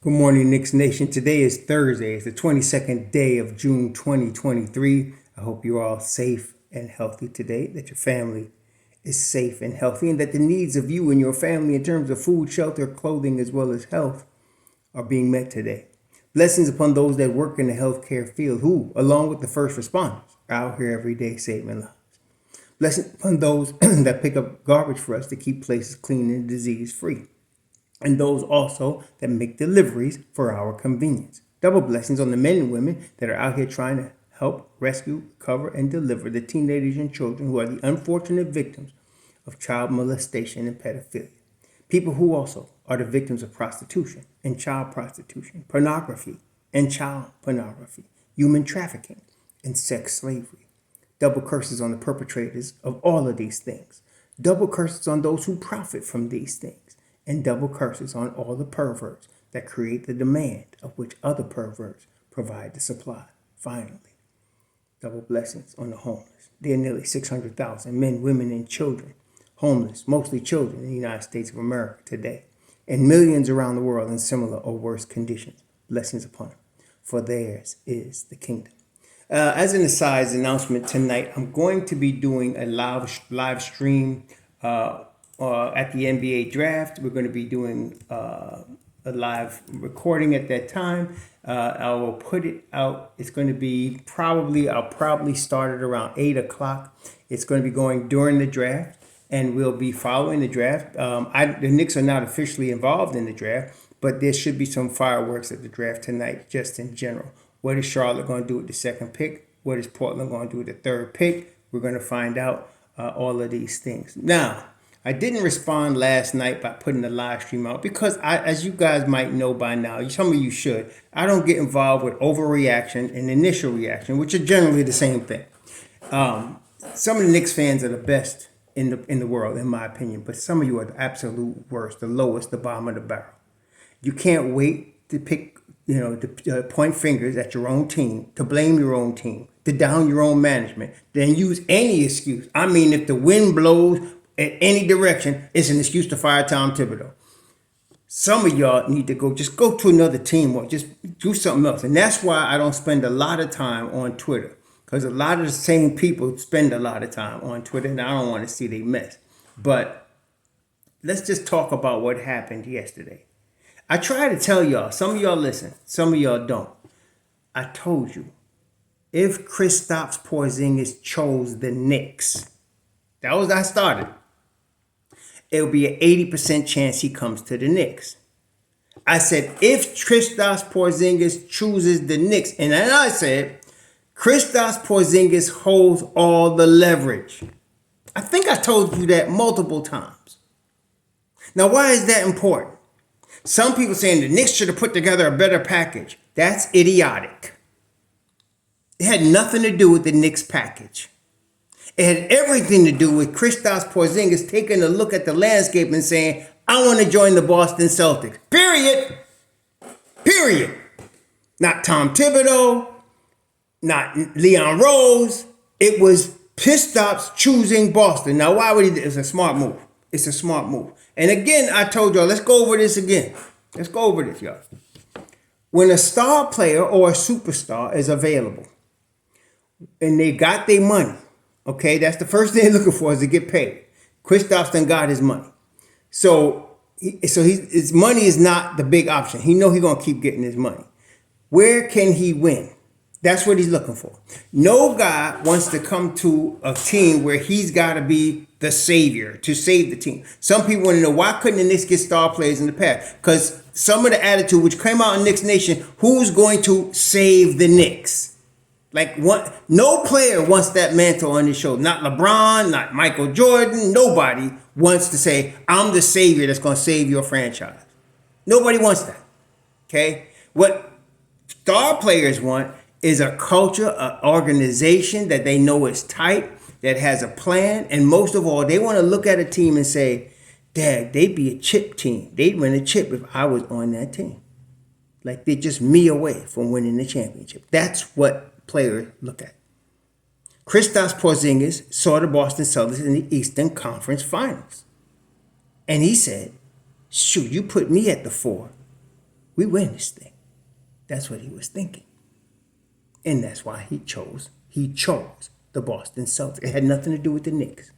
Good morning, Knicks Nation. Today is Thursday. It's the 22nd day of June 2023. I hope you're all safe and healthy today, that your family is safe and healthy, and that the needs of you and your family in terms of food, shelter, clothing, as well as health are being met today. Blessings upon those that work in the healthcare field who, along with the first responders, are out here every day saving lives. Blessings upon those that pick up garbage for us to keep places clean and disease free, and those also that make deliveries for our convenience. Double blessings on the men and women that are out here trying to help rescue, recover, and deliver the teenagers and children who are the unfortunate victims of child molestation and pedophilia. People who also are the victims of prostitution and child prostitution, pornography and child pornography, human trafficking, and sex slavery. Double curses on the perpetrators of all of these things. Double curses on those who profit from these things. And double curses on all the perverts that create the demand of which other perverts provide the supply. Finally, double blessings on the homeless. There are nearly 600,000 men, women, and children homeless, mostly children in the United States of America today, and millions around the world in similar or worse conditions. Blessings upon them, for theirs is the kingdom. As an aside announcement tonight, I'm going to be doing a live stream at the NBA draft. We're going to be doing a live recording at that time. I will put it out. It's going to be I'll probably start it around 8 o'clock. It's going to be going during the draft, and we'll be following the draft. The Knicks are not officially involved in the draft, but there should be some fireworks at the draft tonight, just in general. What is Charlotte going to do with the second pick? What is Portland going to do with the third pick? We're going to find out all of these things. Now, I didn't respond last night by putting the live stream out because as you guys might know by now, some of you should, I don't get involved with overreaction and initial reaction, which are generally the same thing. Some of the Knicks fans are the best in the world, in my opinion, but some of you are the absolute worst, the lowest, the bottom of the barrel. You can't wait to pick, to point fingers at your own team, to blame your own team, to down your own management, then use any excuse. I mean, if the wind blows in any direction, it's an excuse to fire Tom Thibodeau. Some of y'all need to go to another team or just do something else. And that's why I don't spend a lot of time on Twitter, because a lot of the same people spend a lot of time on Twitter, and I don't want to see they mess. But let's just talk about what happened yesterday. I try to tell y'all, some of y'all listen, some of y'all don't. I told you, if Kristaps Porzingis chose the Knicks, that was how I started, it will be an 80% chance he comes to the Knicks. I said, if Kristaps Porzingis chooses the Knicks, and then I said, Kristaps Porzingis holds all the leverage. I think I told you that multiple times. Now, why is that important? Some people saying the Knicks should have put together a better package. That's idiotic. It had nothing to do with the Knicks package. It had everything to do with Kristaps Porzingis taking a look at the landscape and saying, I want to join the Boston Celtics. Period. Period. Not Tom Thibodeau, not Leon Rose. It was Kristaps choosing Boston. Now, why would he do it? It's a smart move. It's a smart move. And again, I told y'all, let's go over this again. Let's go over this, y'all. When a star player or a superstar is available and they got their money, okay, that's the first thing they're looking for, is to get paid. Kristaps done got his money. So his money is not the big option. He know he's going to keep getting his money. Where can he win? That's what he's looking for. No guy wants to come to a team where he's got to be the savior to save the team. Some people want to know, why couldn't the Knicks get star players in the past? Because some of the attitude which came out in Knicks Nation, who's going to save the Knicks? No player wants that mantle on his shoulder. Not LeBron, not Michael Jordan. Nobody wants to say, I'm the savior that's going to save your franchise. Nobody wants that. Okay? What star players want is a culture, an organization that they know is tight, that has a plan, and most of all, they want to look at a team and say, Dad, they'd be a chip team. They'd win a chip if I was on that team. Like they're just me away from winning the championship. That's what players look at. Kristaps Porzingis saw the Boston Celtics in the Eastern Conference Finals. And he said, shoot, you put me at the 4. We win this thing. That's what he was thinking. And that's why he chose the Boston Celtics. It had nothing to do with the Knicks.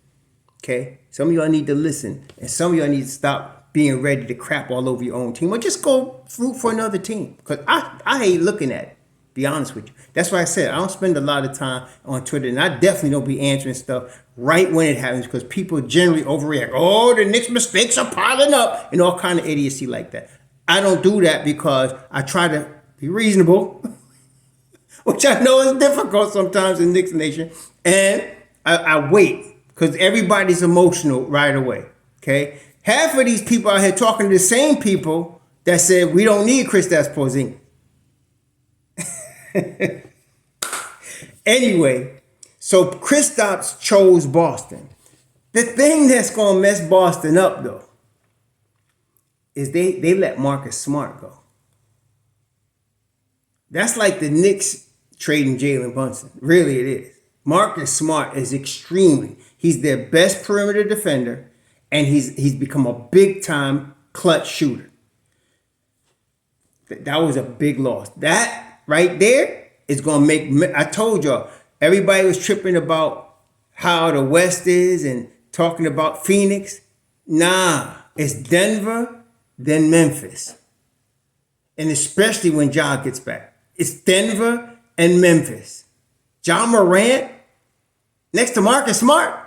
Okay? Some of y'all need to listen. And some of y'all need to stop being ready to crap all over your own team. Or just go root for another team. Because I hate looking at it. Be honest with you. That's why I said I don't spend a lot of time on Twitter. And I definitely don't be answering stuff right when it happens. Because people generally overreact. Oh, the Knicks mistakes are piling up. And all kind of idiocy like that. I don't do that because I try to be reasonable. Which I know is difficult sometimes in Knicks Nation. And I wait. Because everybody's emotional right away. Okay? Half of these people out here talking to the same people that said we don't need Kristaps Porzingis. Anyway, so Kristaps chose Boston. The thing that's going to mess Boston up, though, is they let Marcus Smart go. That's like the Knicks trading Jalen Brunson. Really, it is. Marcus Smart is he's their best perimeter defender, and he's become a big-time clutch shooter. That was a big loss. That right there is going to make, I told y'all, everybody was tripping about how the West is and talking about Phoenix. Nah, it's Denver, then Memphis. And especially when Ja gets back. It's Denver and Memphis. Ja Morant next to Marcus Smart.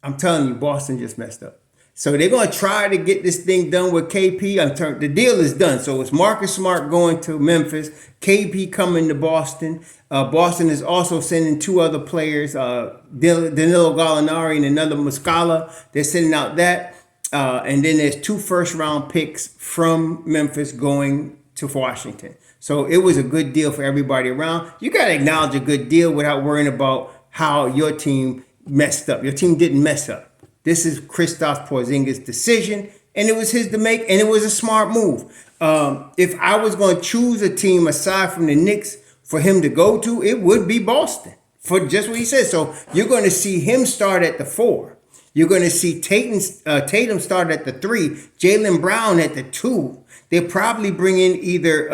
I'm telling you, Boston just messed up. So they're going to try to get this thing done with KP. The deal is done. So it's Marcus Smart going to Memphis, KP coming to Boston. Boston is also sending two other players, Danilo Gallinari and another Muscala. They're sending out that. And then there's 2 first-round picks from Memphis going to Washington. So it was a good deal for everybody around. You got to acknowledge a good deal without worrying about how your team messed up. Your team didn't mess up. This is Kristaps Porzingis' decision, and it was his to make, and it was a smart move. If I was going to choose a team aside from the Knicks for him to go to, it would be Boston, for just what he said. So you're going to see him start at the 4. You're going to see Tatum start at the 3, Jaylen Brown at the 2. They probably bring in either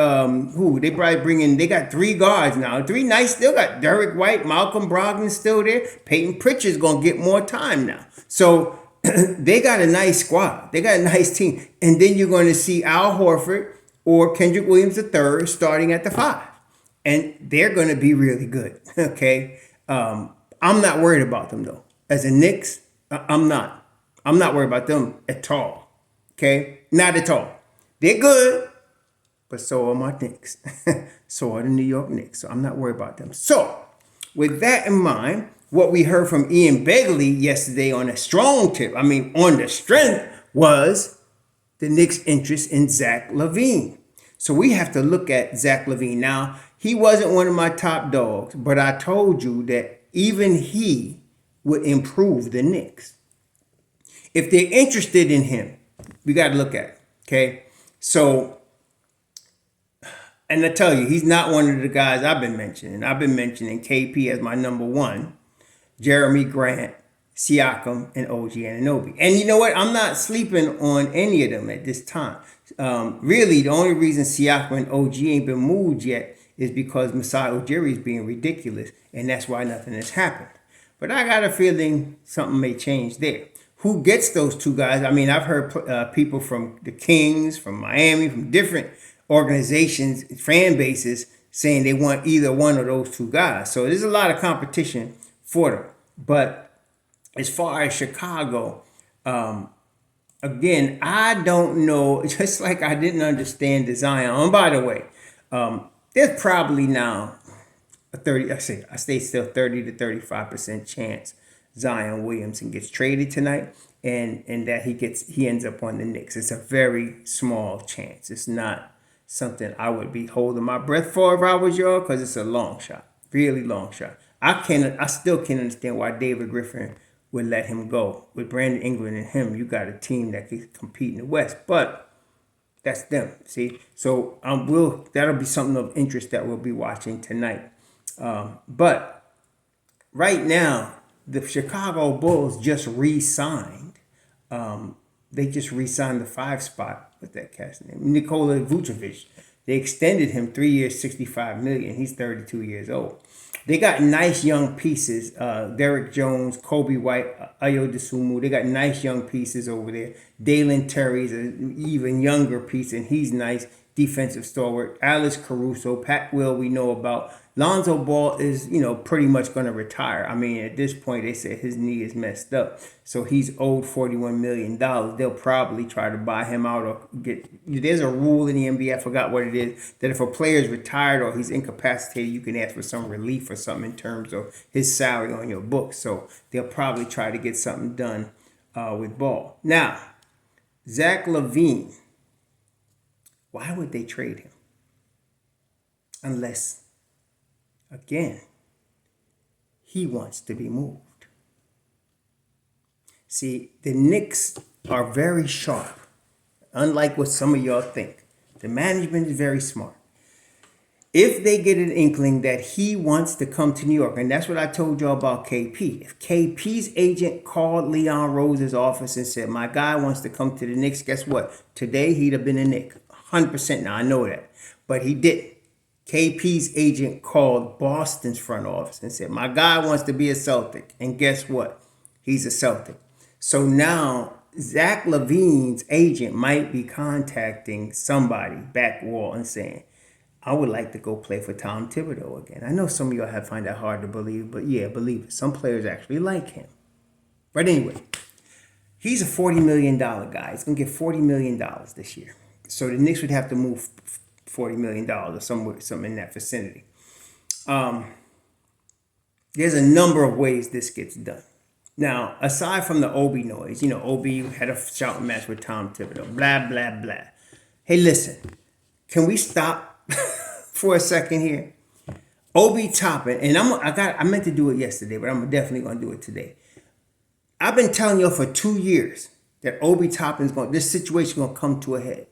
they got 3 guards now. 3 nice. Still got Derek White, Malcolm Brogdon still there. Peyton Pritchard's gonna get more time now. So they got a nice squad. They got a nice team. And then you're going to see Al Horford or Kendrick Williams III starting at the 5. And they're going to be really good. Okay. I'm not worried about them though. As a Knicks, I'm not. I'm not worried about them at all. Okay. Not at all. They're good, but so are my Knicks. So are the New York Knicks. So I'm not worried about them. So with that in mind, what we heard from Ian Begley yesterday on a strong tip, on the strength, was the Knicks' interest in Zach LaVine. So we have to look at Zach LaVine. Now, he wasn't one of my top dogs, but I told you that even he would improve the Knicks. If they're interested in him, we got to look at it, okay? So, and I tell you, he's not one of the guys I've been mentioning. I've been mentioning KP as my number 1, Jeremy Grant, Siakam, and OG Anunoby. And you know what? I'm not sleeping on any of them at this time. Really, the only reason Siakam and OG ain't been moved yet is because Masai Ujiri is being ridiculous, and that's why nothing has happened. But I got a feeling something may change there. Who gets those 2 guys? I've heard people from the Kings, from Miami, from different organizations, fan bases, saying they want either one of those 2 guys. So there's a lot of competition for them. But as far as Chicago, again, I don't know. Just like I didn't understand the Zion. And by the way, there's probably now a 30 to 35% chance Zion Williamson gets traded tonight, and that he ends up on the Knicks. It's a very small chance. It's not something I would be holding my breath for if I was y'all, because it's a long shot, really long shot. I still can't understand why David Griffin would let him go. With Brandon Ingram and him, you got a team that can compete in the West, but that's them. See, so that'll be something of interest that we'll be watching tonight. But right now, the Chicago Bulls just re-signed They just re-signed the 5 spot with that cat's name, Nikola Vucevic. They extended him 3 years, $65 million. He's 32 years old. They got nice young pieces. Derek Jones, Kobe White, Ayo Dosunmu. They got nice young pieces over there. Dalen Terry's an even younger piece, and he's nice. Defensive stalwart. Alex Caruso, Pat Will, we know about. Lonzo Ball is, pretty much going to retire. I mean, at this point, they said his knee is messed up. So he's owed $41 million. They'll probably try to buy him out or get... There's a rule in the NBA, I forgot what it is, that if a player is retired or he's incapacitated, you can ask for some relief or something in terms of his salary on your books. So they'll probably try to get something done with Ball. Now, Zach LaVine. Why would they trade him? Unless, again, he wants to be moved. See, the Knicks are very sharp, unlike what some of y'all think. The management is very smart. If they get an inkling that he wants to come to New York, and that's what I told y'all about KP. If KP's agent called Leon Rose's office and said, my guy wants to come to the Knicks, guess what? Today, he'd have been a Knick. 100% now, I know that. But he didn't. KP's agent called Boston's front office and said, my guy wants to be a Celtic. And guess what? He's a Celtic. So now Zach LaVine's agent might be contacting somebody back wall and saying, I would like to go play for Tom Thibodeau again. I know some of y'all have find that hard to believe, but yeah, believe it. Some players actually like him. But anyway, he's a $40 million guy. He's going to get $40 million this year. So the Knicks would have to move $40 million or something in that vicinity. There's a number of ways this gets done. Now, aside from the Obi noise, Obi had a shouting match with Tom Thibodeau, blah, blah, blah. Hey, listen, can we stop for a second here? Obi Toppin, and I meant to do it yesterday, but I'm definitely going to do it today. I've been telling y'all for 2 years that Obi Toppin's this situation going to come to a head.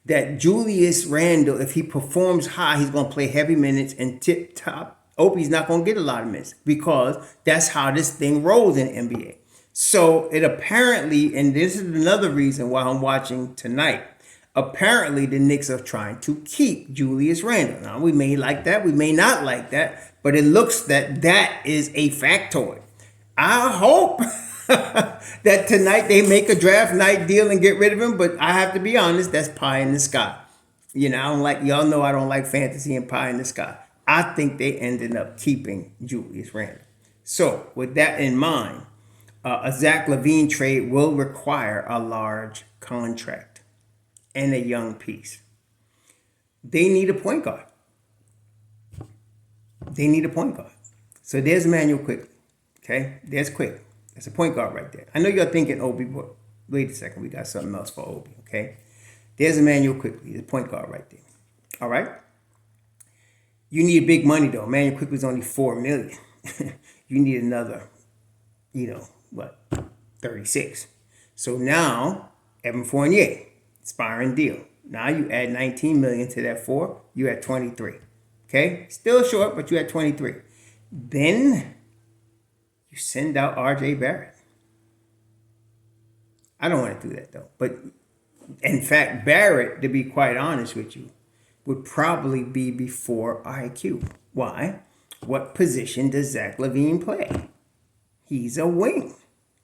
That Julius Randle, if he performs high, he's going to play heavy minutes and tip top. Obi's not going to get a lot of minutes because that's how this thing rolls in the NBA. So it apparently, and this is another reason why I'm watching tonight, apparently the Knicks are trying to keep Julius Randle. Now, we may like that, we may not like that, but it looks that is a factoid. I hope that tonight they make a draft night deal and get rid of him, but I have to be honest, that's pie in the sky. Y'all know I don't like fantasy and pie in the sky. I think they ended up keeping Julius Randle. So with that in mind, a Zach LaVine trade will require a large contract and a young piece. They need a point guard. So there's Emmanuel Quickly. Okay, there's Quick. That's a point guard right there. I know you're thinking Obi, but wait a second. We got something else for Obi, okay? There's Emmanuel Quickly. He's a point guard right there. All right? You need big money, though. Emmanuel Quickly's only $4 million. You need another, 36. So now, Evan Fournier, expiring deal. Now you add $19 million to that 4, you at 23. Okay? Still short, but you at 23. Then you send out R.J. Barrett. I don't want to do that, though. But, in fact, Barrett, to be quite honest with you, would probably be before IQ. Why? What position does Zach LaVine play? He's a wing.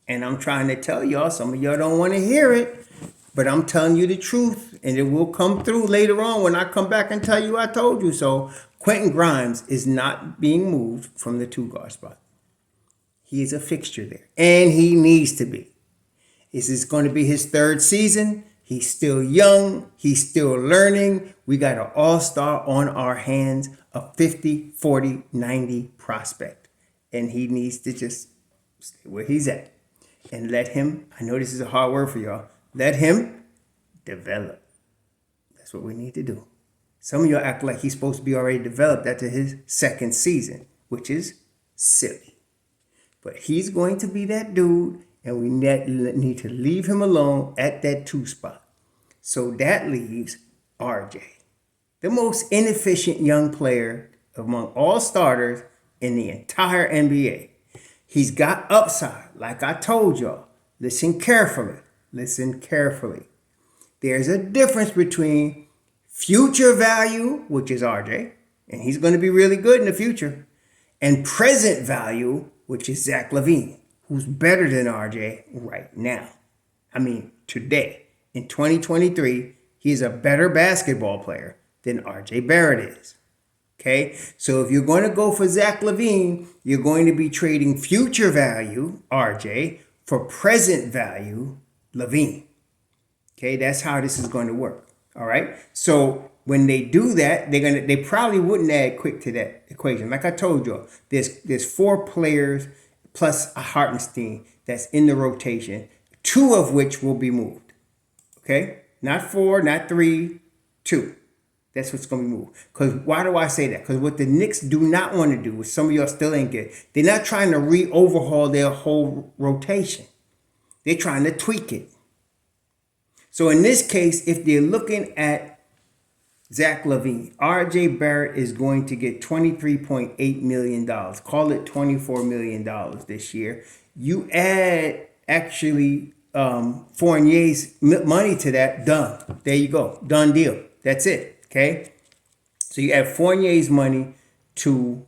And I'm trying to tell y'all, some of y'all don't want to hear it, but I'm telling you the truth, and it will come through later on when I come back and tell you I told you so. Quentin Grimes is not being moved from the 2-guard spot. He is a fixture there, and he needs to be. This is going to be his 3rd season. He's still young. He's still learning. We got an all-star on our hands, a 50, 40, 90 prospect. And he needs to just stay where he's at and let him, I know this is a hard word for y'all, let him develop. That's what we need to do. Some of y'all act like he's supposed to be already developed after his 2nd season, which is silly. But he's going to be that dude, and we need to leave him alone at that 2 spot. So that leaves RJ, the most inefficient young player among all starters in the entire NBA. He's got upside, like I told y'all. Listen carefully. Listen carefully. There's a difference between future value, which is RJ, and he's going to be really good in the future, and present value, which is Zach LaVine, who's better than RJ right now. I mean, today, in 2023, he's a better basketball player than RJ Barrett is. Okay, so if you're going to go for Zach LaVine, you're going to be trading future value, RJ, for present value, LaVine. Okay, that's how this is going to work. All right. So when they do that, they probably wouldn't add Quick to that equation. Like I told you, there's 4 players plus a Hartenstein that's in the rotation, 2 of which will be moved. Okay, not 4, not 3, 2. That's what's going to be moved. Because why do I say that? Because what the Knicks do not want to do, which some of y'all still ain't get, they're not trying to overhaul their whole rotation. They're trying to tweak it. So in this case, if they're looking at Zach LaVine, RJ Barrett is going to get $23.8 million. Call it $24 million this year. You add actually Fournier's money to that, done. There you go. Done deal. That's it. Okay, so you add Fournier's money to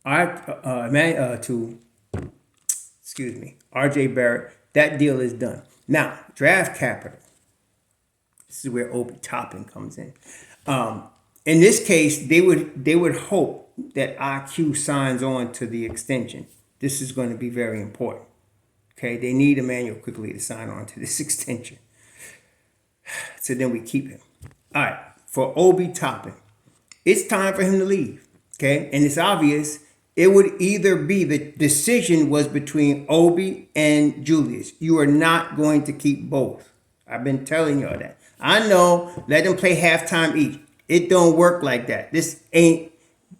RJ Barrett. That deal is done. Now, draft capital. This is where Obi Toppin comes in. In this case, they would hope that IQ signs on to the extension. This is going to be very important. Okay, they need Emmanuel quickly to sign on to this extension. So then we keep him. All right. For Obi Toppin, it's time for him to leave, okay? And it's obvious it would either be the decision was between Obi and Julius. You are not going to keep both. I've been telling y'all that. I know, let them play halftime each. It don't work like that. This ain't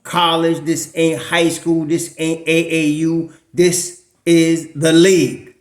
college. This ain't high school. This ain't AAU. This is the league.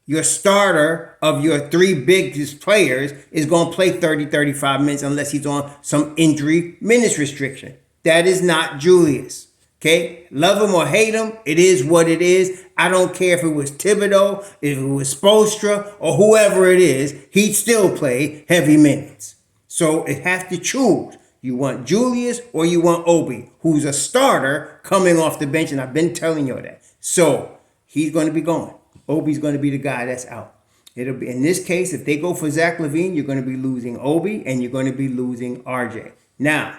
Your starter of your 3 biggest players is going to play 30, 35 minutes unless he's on some injury minutes restriction. That is not Julius. Okay? Love him or hate him, it is what it is. I don't care if it was Thibodeau, if it was Spoelstra, or whoever it is, he'd still play heavy minutes. So it has to choose. You want Julius or you want Obi, who's a starter coming off the bench, and I've been telling you that. So he's going to be gone. Obi's going to be the guy that's out. It'll be in this case, if they go for Zach LaVine, you're going to be losing Obi and you're going to be losing RJ. Now,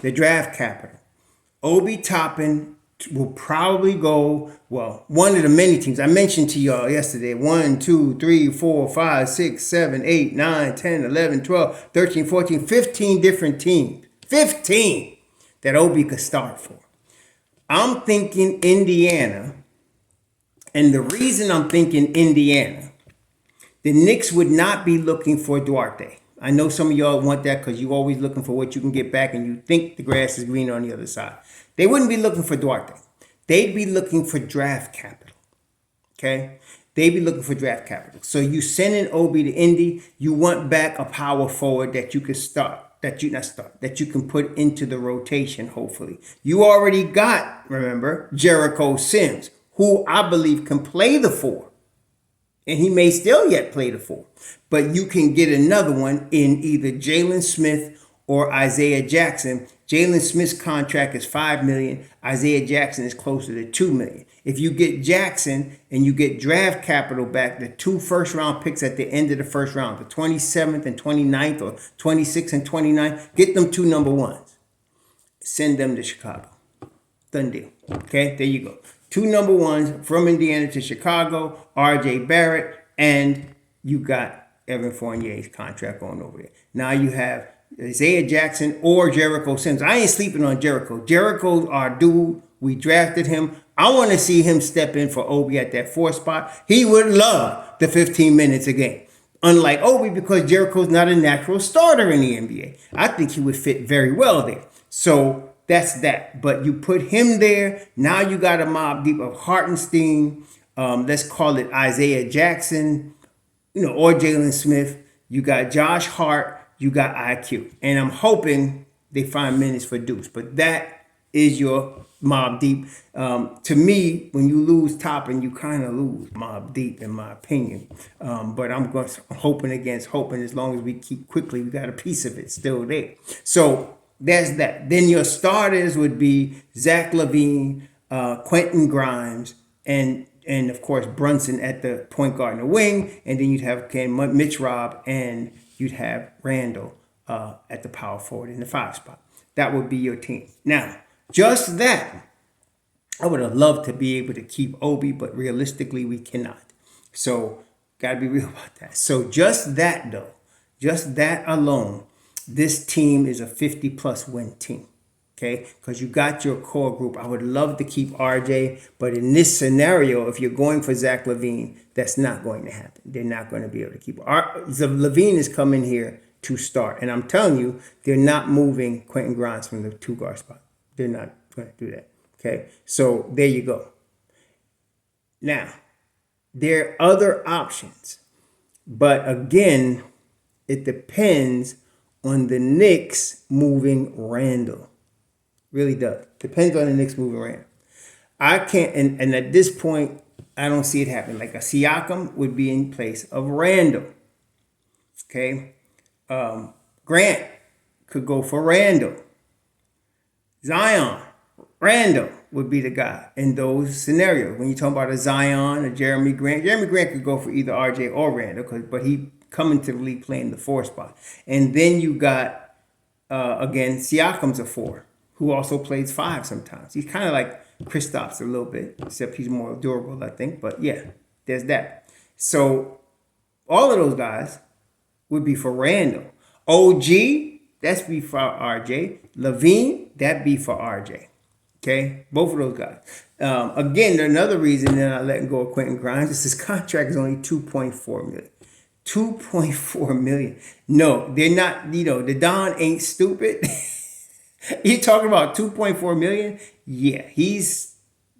the draft capital. Obi Toppin will probably go, well, one of the many teams. I mentioned to y'all yesterday, 1, 2, 3, 4, 5, 6, 7, 8, 9, 10, 11, 12, 13, 14, 15 different teams. 15 that Obi could start for. I'm thinking Indiana. And the reason I'm thinking Indiana, the Knicks would not be looking for Duarte. I know some of y'all want that because you're always looking for what you can get back and you think the grass is greener on the other side. They wouldn't be looking for Duarte. They'd be looking for draft capital. Okay? They'd be looking for draft capital. So you send in Obi to Indy, you want back a power forward that you can that you can put into the rotation, hopefully. You already got, remember, Jericho Sims, who I believe can play the 4. And he may still yet play the 4. But you can get another one in either Jalen Smith or Isaiah Jackson. Jalen Smith's contract is $5 million. Isaiah Jackson is closer to $2 million. If you get Jackson and you get draft capital back, the 2 first-round picks at the end of the first round, the 27th and 29th or 26th and 29th, get them 2 number 1s. Send them to Chicago. Done deal. Okay, there you go. 2 number 1s from Indiana to Chicago, RJ Barrett, and you got Evan Fournier's contract going over there. Now you have Isaiah Jackson or Jericho Sims. I ain't sleeping on Jericho. Jericho's our dude. We drafted him. I want to see him step in for Obi at that 4 spot. He would love the 15 minutes a game. Unlike Obi, because Jericho's not a natural starter in the NBA. I think he would fit very well there. So that's that. But you put him there. Now you got a mob deep of Hartenstein. Let's call it Isaiah Jackson, or Jalen Smith. You got Josh Hart. You got IQ. And I'm hoping they find minutes for Deuce. But that is your Mob Deep. To me, when you lose Toppin, you kind of lose Mob Deep, in my opinion. But I'm hoping against hoping. As long as we keep quickly, we got a piece of it still there. So there's that. Then your starters would be Zach LaVine, Quentin Grimes, and of course Brunson at the point guard and the wing, and then you'd have Mitch Robb, and you'd have Randall at the power forward in the 5 spot. That would be your team. Now, just that, I would have loved to be able to keep Obi, but realistically we cannot. So, gotta be real about that. So just that though, just that alone, this team is a 50+ win team. Okay, because you got your core group. I would love to keep RJ, but in this scenario, if you're going for Zach LaVine, that's not going to happen. They're not going to be able to keep. LaVine is coming here to start, and I'm telling you, they're not moving Quentin Grimes from the 2 guard spot. They're not going to do that. Okay, so there you go. Now, there are other options, but again, it depends on the Knicks moving Randall. Really does. Depends on the Knicks moving around. I can't, and at this point, I don't see it happening. Like a Siakam would be in place of Randall. Okay. Grant could go for Randall. Zion, Randall would be the guy in those scenarios. When you talk about a Zion, a Jeremy Grant could go for either RJ or Randall, but he coming to the league playing the 4 spot. And then you got, again, Siakam's a 4. Who also plays 5 sometimes. He's kind of like Kristaps a little bit, except he's more durable, I think. But yeah, there's that. So all of those guys would be for Randall. OG, that's be for RJ. LaVine, that be for RJ. Okay, both of those guys. Again, another reason they're not letting go of Quentin Grimes is his contract is only $2.4 million. $2.4 million. No, they're not. The Don ain't stupid. You talking about $2.4 million? Yeah, he's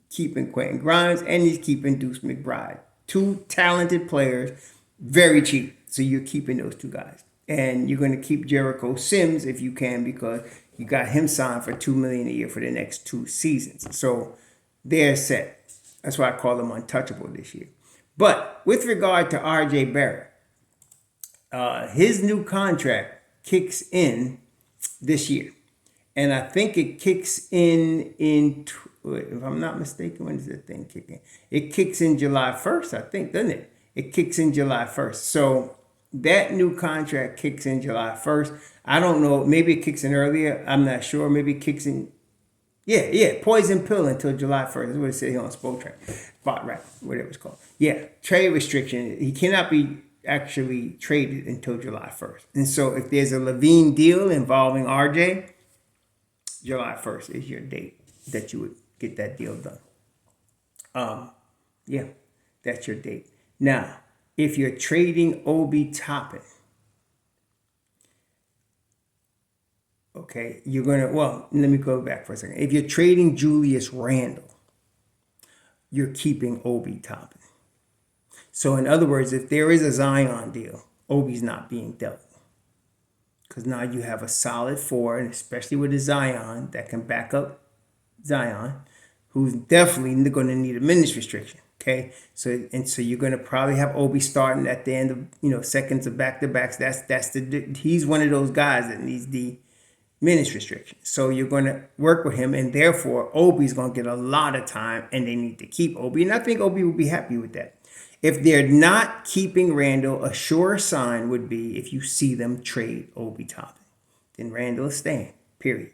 keeping Quentin Grimes and he's keeping Deuce McBride. 2 talented players, very cheap. So you're keeping those 2 guys. And you're going to keep Jericho Sims if you can, because you got him signed for $2 million a year for the next 2 seasons. So they're set. That's why I call them untouchable this year. But with regard to RJ Barrett, his new contract kicks in this year. And I think it kicks in, if I'm not mistaken, when does that thing kick in? It kicks in July 1st, I think, doesn't it? It kicks in July 1st. So that new contract kicks in July 1st. I don't know. Maybe it kicks in earlier. I'm not sure. Maybe it kicks in. Yeah. Poison pill until July 1st. That's what it says here on Spotrac. Spot right, whatever it's called. Yeah, trade restriction. He cannot be actually traded until July 1st. And so if there's a LaVine deal involving RJ, July 1st is your date that you would get that deal done. Yeah, that's your date. Now, if you're trading Obi Toppin, okay, you're going to, let me go back for a second. If you're trading Julius Randle, you're keeping Obi Toppin. So in other words, if there is a Zion deal, Obi's not being dealt. Because now you have a solid 4, and especially with a Zion that can back up Zion, who's definitely going to need a minutes restriction. Okay, so you're going to probably have Obi starting at the end of seconds of back-to-backs. He's one of those guys that needs the minutes restriction. So you're going to work with him, and therefore Obi's going to get a lot of time, and they need to keep Obi. And I think Obi will be happy with that. If they're not keeping Randall, a sure sign would be if you see them trade Obi Toppin. Then Randall is staying, period.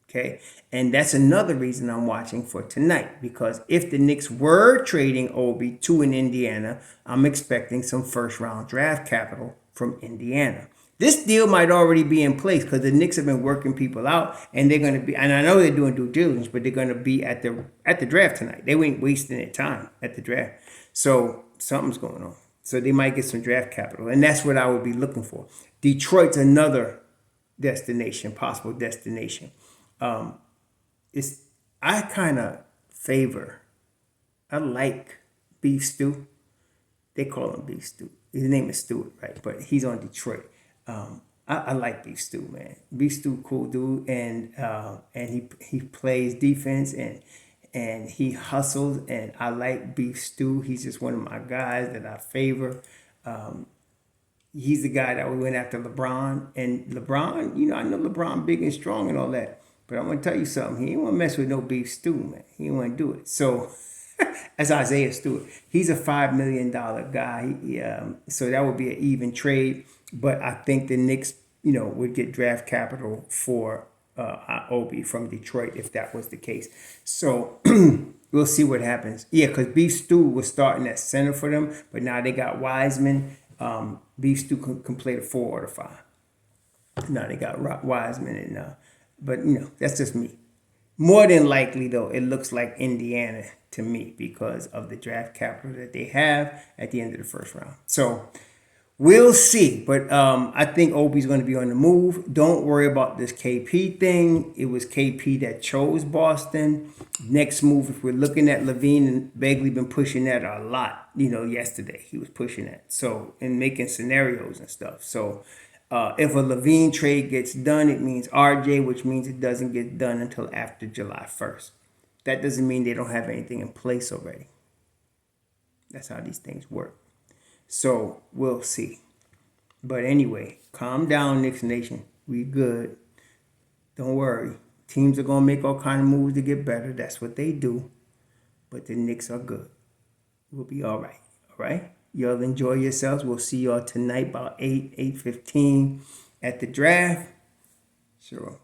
Okay? And that's another reason I'm watching for tonight. Because if the Knicks were trading Obi to an Indiana, I'm expecting some first-round draft capital from Indiana. This deal might already be in place because the Knicks have been working people out, and they're going to be, and I know they're doing due diligence, but they're going to be at the draft tonight. They ain't wasting their time at the draft. So something's going on. So they might get some draft capital. And that's what I would be looking for. Detroit's another destination, possible destination. I kind of favor, I like Beef Stew. They call him Beef Stew. His name is Stewart, right? But he's on Detroit. I like Beef Stew, man. Beef Stew, cool dude, and he plays defense and he hustles, and I like Beef Stew. He's just one of my guys that I favor. He's the guy that we went after LeBron, and LeBron, I know LeBron big and strong and all that, but I'm gonna tell you something. He ain't want to mess with no Beef Stew, man. He ain't want to do it. So that's Isaiah Stewart. He's a $5 million guy. So that would be an even trade. But I think the Knicks, would get draft capital for Obi from Detroit if that was the case. So we'll see what happens. Yeah, because Beef Stew was starting at center for them, but now they got Wiseman. Beef Stew can play the 4 or the 5. Now they got Wiseman, but that's just me. More than likely, though, it looks like Indiana to me because of the draft capital that they have at the end of the first round. So we'll see. But I think Obi's going to be on the move. Don't worry about this KP thing. It was KP that chose Boston. Next move, if we're looking at LaVine, and Bagley been pushing that a lot. Yesterday he was pushing that. So, and making scenarios and stuff. So if a LaVine trade gets done, it means RJ, which means it doesn't get done until after July 1st. That doesn't mean they don't have anything in place already. That's how these things work. So we'll see. But anyway, calm down, Knicks Nation. We good. Don't worry. Teams are going to make all kind of moves to get better. That's what they do. But the Knicks are good. We'll be all right. All right? Y'all enjoy yourselves. We'll see y'all tonight about 8:15 at the draft. Sure.